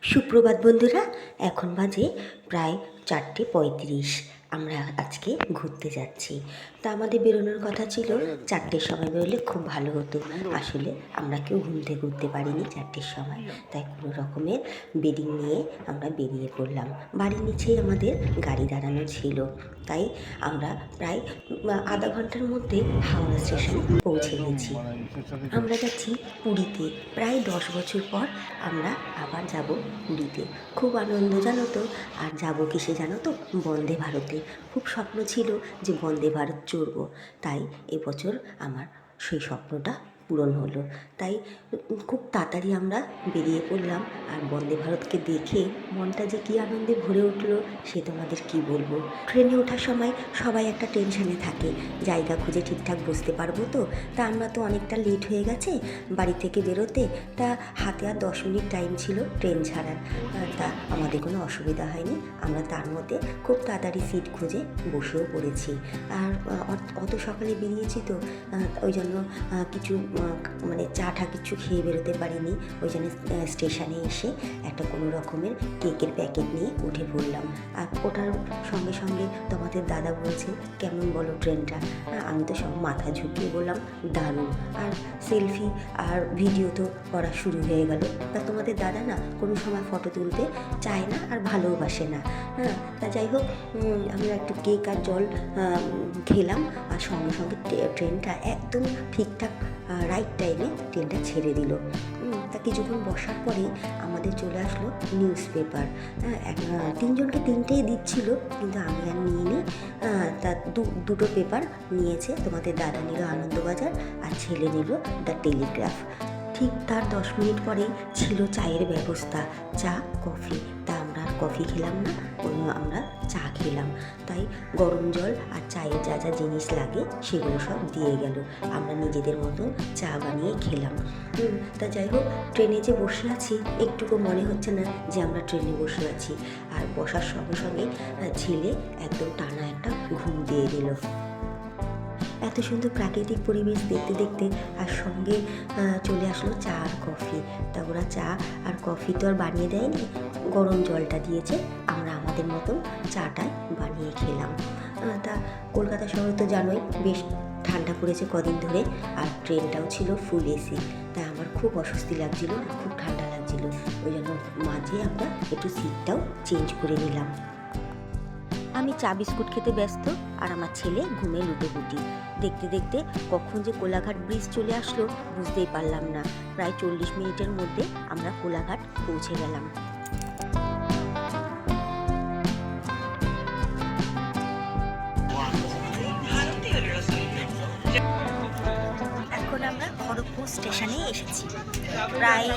সুপ্রভাত বন্ধুরা, এখন বাজে প্রায় 4:35। আমরা আজকে ঘুরতে যাচ্ছি। তা আমাদের বেরোনোর কথা ছিল 4টের সময় বেরোলে খুব ভালো হতো। আসলে আমরা কেউ ঘুম থেকে উঠতে পারিনি 4টের সময়, তাই কোনো রকমের বেডিং নিয়ে আমরা বেরিয়ে পড়লাম। বাড়ির নিচেই আমাদের গাড়ি দাঁড়ানো ছিল, তাই আমরা প্রায় আধা ঘন্টার মধ্যে হাওড়া স্টেশনে পৌঁছে গেছি। আমরা যাচ্ছি পুরীতে। প্রায় 10 বছর পর আমরা আবার যাব পুরীতে। খুব আনন্দ জানো তো। আর যাব কিসে জানো তো? বন্দে ভারতে। খুব স্বপ্ন ছিল যে বন্দে ভারত চড়বো, তাই এবছর আমার সেই স্বপ্নটা পূরণ হলো। তাই খুব তাড়াতাড়ি আমরা বেরিয়ে পড়লাম। আর বন্দে ভারতকে দেখে মনটা যে কী আনন্দে ভরে উঠলো সে তোমাদের কী বলবো। ট্রেনে ওঠার সময় সবাই একটা টেনশানে থাকে, জায়গা খুঁজে ঠিকঠাক বসতে পারবো তো। তা আমরা তো অনেকটা লেট হয়ে গেছে বাড়ি থেকে বেরোতে। তা হাতে আর 10 মিনিট টাইম ছিল ট্রেন ছাড়ার। তা আমাদের কোনো অসুবিধা হয়নি। আমরা তার মধ্যে খুব তাড়াতাড়ি সিট খুঁজে বসেও পড়েছি। আর অত সকালে বেরিয়েছি তো, ওই জন্য কিছু মানে চা ঠা কিছু খেয়ে বেরোতে পারিনি। ওই জন্য স্টেশনে এসে একটা কোনো রকমের কেকের প্যাকেট নিয়ে উঠে পড়লাম। আর ওঠার সঙ্গে সঙ্গে তোমাদের দাদা বলছে, কেমন বলো ট্রেনটা? আমি তো সব মাথা ঝুঁকিয়ে বললাম, দারুণ। আর সেলফি আর ভিডিও তো করা শুরু হয়ে গেল। তা তোমাদের দাদা না কোনো সময় ফটো তুলতে চায় না আর ভালোবাসে না। তা যাই হোক, আমরা একটু কেক আর জল খেলাম। আর সঙ্গে সঙ্গে ট্রেনটা একদম ঠিকঠাক রাইট টাইমে ট্রেনটা ছেড়ে দিল। তা কিছুক্ষণ বসার পরে আমাদের চলে আসলো নিউজ পেপার। তিনজনকে তিনটেই দিচ্ছিল, কিন্তু আমি আর নিইনি। তা দুটো পেপার নিয়েছে। তোমাদের দাদা নিল আনন্দবাজার আর ছেলে নিল দ্য টেলিগ্রাফ। ঠিক তার 10 মিনিট পরেই ছিল চায়ের ব্যবস্থা, চা কফি। তা আমরা আর কফি খেলাম না, আমরা চা খেলাম। তাই গরম জল আর চায়ের যা যা জিনিস লাগে সেগুলো সব দিয়ে গেল। আমরা নিজেদের মতন চা বানিয়ে খেলাম। তা যাই হোক, ট্রেনে যে বসে আছি একটুকু মনে হচ্ছে না যে আমরা ট্রেনে বসে আছি। আর বসার সঙ্গে সঙ্গে ছেলে একদম টানা একটা ঘুম দিয়ে দিল। এত সুন্দর প্রাকৃতিক পরিবেশ দেখতে দেখতে আর সঙ্গে চলে আসলো চা আর কফি। তা ওরা চা আর কফি তো আর বানিয়ে দেয়নি, গরম জলটা দিয়েছে। আমরা আমাদের মতন চাটাই বানিয়ে খেলাম। তা কলকাতা শহর তো জানোই বেশ ঠান্ডা পড়েছে কদিন ধরে। আর ট্রেনটাও ছিল ফুল এসি। তাই আমার খুব অস্বস্তি লাগছিল, খুব ঠান্ডা লাগছিল। ওই জন্য মাঝে আমরা একটু সিটটাও চেঞ্জ করে নিলাম। আমি চা বিস্কুট খেতে ব্যস্ত আর আমার ছেলে ঘুমে লুটোপুটি। দেখতে দেখতে কখন যে কোলাঘাট ব্রিজ চলে আসলো বুঝতেই পারলাম না। প্রায় 40 মিনিটের মধ্যে আমরা কোলাঘাট পৌঁছে গেলাম। এখন আমরা খড়গপুর স্টেশনে এসেছি। প্রায়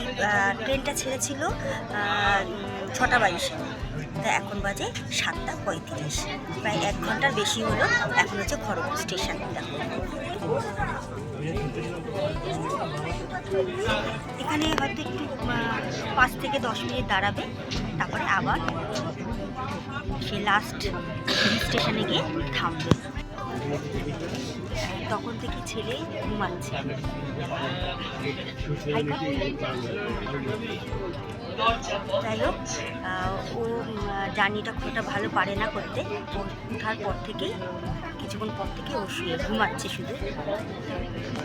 ট্রেনটা ছেড়েছিল 6:22। তা এখন বাজে 7:35। প্রায় 1 ঘন্টার বেশি হলো। এখন হচ্ছে খড়গপুর স্টেশনটা। এখানে হয়তো একটু 5 থেকে 10 মিনিট দাঁড়াবে, তারপরে আবার সে লাস্ট স্টেশনে গিয়ে থামবে। তখন থেকে ছেলে ঘুমাচ্ছে। যাই হোক, ও জার্নিটা খুব একটা ভালো পারে না করতে। ওঠার পর থেকেই কিছুক্ষণ পর থেকে ও শুয়ে ঘুমাচ্ছে শুধু।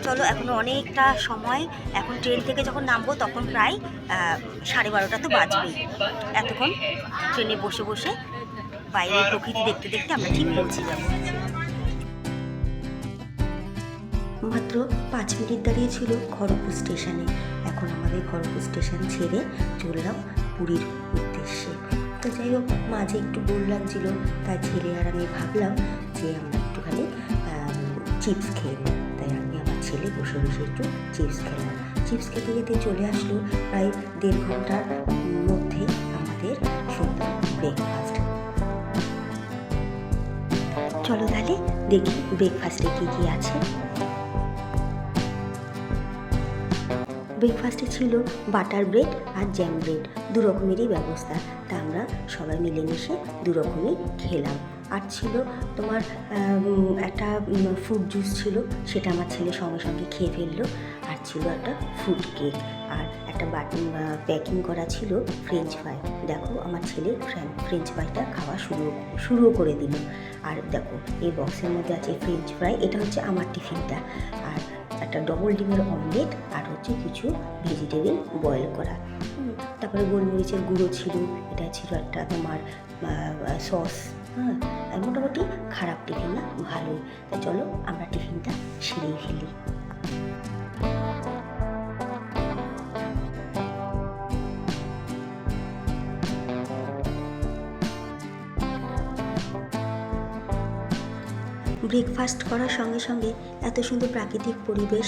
চলো, এখনও অনেকটা সময়। এখন ট্রেন থেকে যখন নামবো তখন প্রায় 12:30 তো বাজবেই। এতক্ষণ ট্রেনে বসে বসে বাইরের প্রকৃতি দেখতে দেখতে আমরা ঠিক পৌঁছে যাব। মাত্র 5 মিনিট দাঁড়িয়ে ছিল খড়গপুর স্টেশনে। এখন আমাদের খড়গপুর স্টেশন ছেড়ে চললাম পুরীর উদ্দেশ্যে। তো যাই হোক, মাঝে একটু বোর লাগছিল, তাই ছেলে আর আমি ভাবলাম যে আমরা একটুখানি চিপস খেয়ে নিই। তাই আমি আমার ছেলে বসে বসে একটু চিপস খেলাম। চিপস খেতে খেতে চলে আসলো প্রায় 1.5 ঘন্টার মধ্যে আমাদের সুন্দর ব্রেকফাস্ট। চলো তাহলে দেখি ব্রেকফাস্টে কী কী আছে। ব্রেকফাস্টে ছিল বাটার ব্রেড আর জ্যাম ব্রেড, 2 রকমেরই ব্যবস্থা। তা আমরা সবাই মিলেমিশে 2 রকমই খেলাম। আর ছিল তোমার একটা ফ্রুট জুস ছিল, সেটা আমার ছেলে সঙ্গে সঙ্গে খেয়ে ফেললো। আর ছিল একটা ফ্রুট কেক আর একটা একটা প্যাকিং করা ছিল ফ্রেঞ্চ ফ্রাই। দেখো আমার ছেলে ফ্রেঞ্চ ফ্রাইটা খাওয়া শুরুও করে দিল। আর দেখো এই বক্সের মধ্যে আছে ফ্রেঞ্চ ফ্রাই, এটা হচ্ছে আমার টিফিনটা। আর একটা ডবল ডিমের অমলেট, আর হচ্ছে কিছু ভেজিটেবল বয়েল করা। তারপরে গোলমরিচের গুঁড়ো ছিল, এটা ছিল একটা তোমার সস। হ্যাঁ, মোটামুটি খারাপ টিফিন না, ভালোই। তা চলো আমরা টিফিনটা সেরেই ফেলি। ব্রেকফাস্ট করার সঙ্গে সঙ্গে এত সুন্দর প্রাকৃতিক পরিবেশ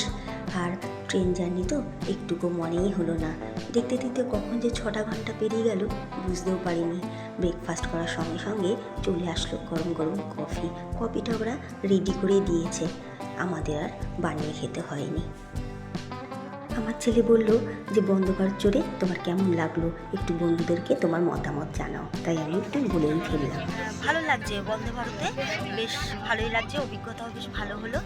আর ট্রেন জার্নি তো একটুকু মনেই হলো না। দেখতে দেখতে কখন যে 6টা ঘন্টা পেরিয়ে গেল বুঝতেও পারিনি। ব্রেকফাস্ট করার সঙ্গে সঙ্গে চলে আসলো গরম গরম কফিটা ওরা রেডি করে দিয়েছে, আমাদের আর বানিয়ে খেতে হয়নি। আমার ছেলে বলল যে বন্দে ভারত চড়ে তোমার কেমন লাগলো, একটু বন্ধুদেরকে তোমার মতামত জানাও। তাই আমি একটু বলেই ফেললাম। ভালো লাগছে বন্দে ভারতে, বেশ ভালোই লাগছে, অভিজ্ঞতাও বেশ ভালো হলো।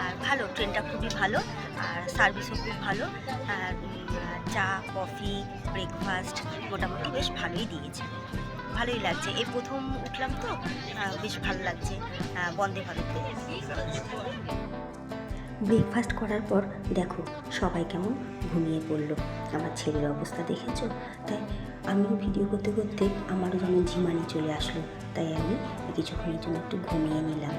আর ভালো, ট্রেনটা খুবই ভালো, আর সার্ভিসও খুব ভালো। আর চা, কফি, ব্রেকফাস্ট মোটামুটি বেশ ভালোই দিয়েছে, ভালোই লাগছে। এই প্রথম উঠলাম তো, বেশ ভালো লাগছে বন্দে ভারতে। ব্রেকফাস্ট করার পর দেখো সবাই কেমন ঘুমিয়ে পড়লো। আমার ছেলের অবস্থা দেখেছো? তাই আমিও ভিডিও করতে করতে আমারও যেন ঝিমানি চলে আসলো। তাই আমি কিছুক্ষণের জন্য একটু ঘুমিয়ে নিলাম।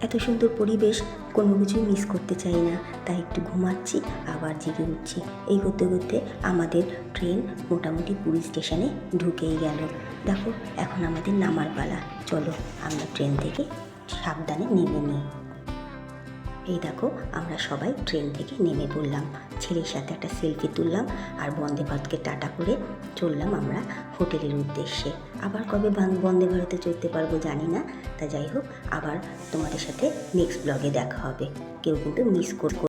এত সুন্দর পরিবেশ, কোনো কিছুই মিস করতে চাই না, তাই একটু ঘুমাচ্ছি, আবার জেগে উঠছি। এই করতে করতে আমাদের ট্রেন মোটামুটি পুরী স্টেশনে ঢুকেই গেল। দেখো এখন আমাদের নামার পালা। চলো আমরা ট্রেন থেকে সাবধানে নেমে নিই। এই দেখো আমরা সবাই ট্রেন থেকে নেমে পড়লাম, ছেলের সাথে একটা সেলফি তুললাম, আর বন্দে ভারতকে টাটা করে চললাম আমরা হোটেলের উদ্দেশ্যে। আবার কবে বন্দে ভারতে চড়তে পারবো জানি না, তা যাই হোক, আবার তোমাদের সাথে নেক্সট ব্লগে দেখা হবে। কেউ কিন্তু মিস করো।